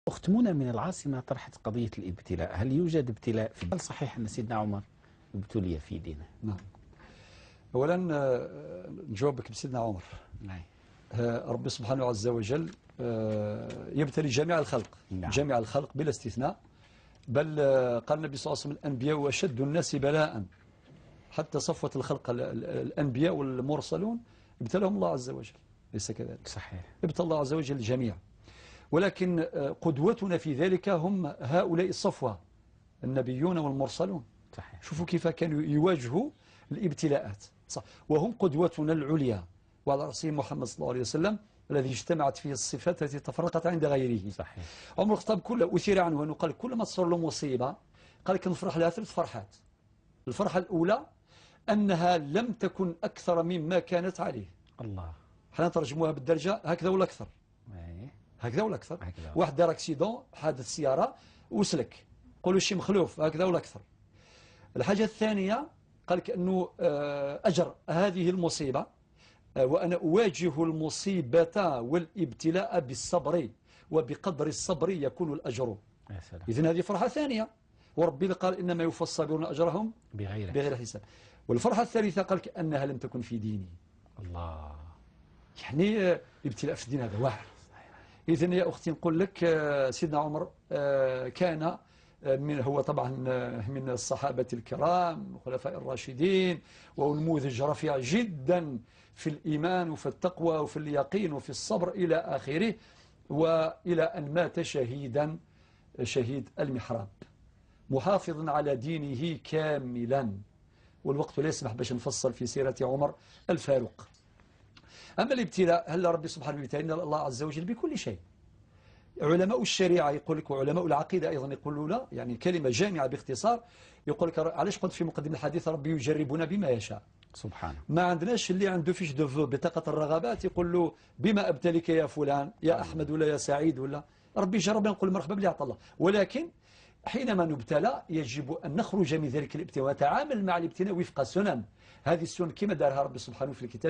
أخت منى من العاصمة طرحت قضية الابتلاء. هل يوجد ابتلاء في هل صحيح أن سيدنا عمر ابتلي في دينه؟ نعم. أولا نجاوبك بسيدنا عمر. نعم. ربي سبحانه عز وجل يبتلي جميع الخلق. نعم. جميع الخلق بلا استثناء. بل قال النبي صلى الله عليه وسلم الأنبياء وشد الناس بلاء، حتى صفوة الخلق الأنبياء والمرسلون ابتلاهم الله عز وجل، ليس كذلك؟ صحيح. ابتلى الله عز وجل الجميع، ولكن قدوتنا في ذلك هم هؤلاء الصفوة النبيون والمرسلون. صحيح. شوفوا كيف كانوا يواجهوا الابتلاءات، صح. وهم قدوتنا العليا، وعلى رأسهم محمد صلى الله عليه وسلم الذي اجتمعت فيه الصفات التي تفرقت عند غيره. صحيح. عمر الخطاب كله أثير عنه أنه قال كل ما تصير له مصيبة قال لك نفرح لها 3 فرحات. الفرحة الأولى أنها لم تكن أكثر مما كانت عليه. الله. حنا نترجموها بالدرجة هكذا ولا أكثر. هكذا ولا أكثر. واحد دار اكسيدون، حادث سيارة وسلك، قولوا شي مخلوف، هكذا ولا أكثر. الحاجة الثانية قال لك أنه أجر هذه المصيبة، وأنا أواجه المصيبة والابتلاء بالصبر، وبقدر الصبر يكون الأجر. إذن هذه فرحة ثانية، وربي قال إنما يوفى الصابرون أجرهم بغير حساب. والفرحة الثالثة قال لك أنها لم تكن في ديني. الله. يعني الابتلاء في الدين هذا واحد. إذن يا أختي نقول لك سيدنا عمر كان هو طبعا من الصحابة الكرام الخلفاء الراشدين، ونموذج رفيع جدا في الإيمان وفي التقوى وفي اليقين وفي الصبر إلى آخره، وإلى أن مات شهيدا، شهيد المحراب، محافظا على دينه كاملا. والوقت لا يسمح باش نفصل في سيرة عمر الفاروق. أما الابتلاء هل ربي سبحانه وتعالى الله عز وجل بكل شيء. علماء الشريعة يقول لك، وعلماء العقيدة أيضا يقولوا لا، يعني كلمة جامعة باختصار، يقول لك علاش قلت في مقدمة الحديث ربي يجربنا بما يشاء سبحانه. ما عندناش اللي عنده فيش دو بطاقة الرغبات يقول له بما أبتليك يا فلان يا أحمد ولا يا سعيد، ولا ربي جربنا نقول مرحبا بالله عطا الله. ولكن حينما نبتلى يجب أن نخرج من ذلك الابتلاء ونتعامل مع الابتلاء وفق سنن. هذه السنن كما دارها ربي سبحانه في الكتاب.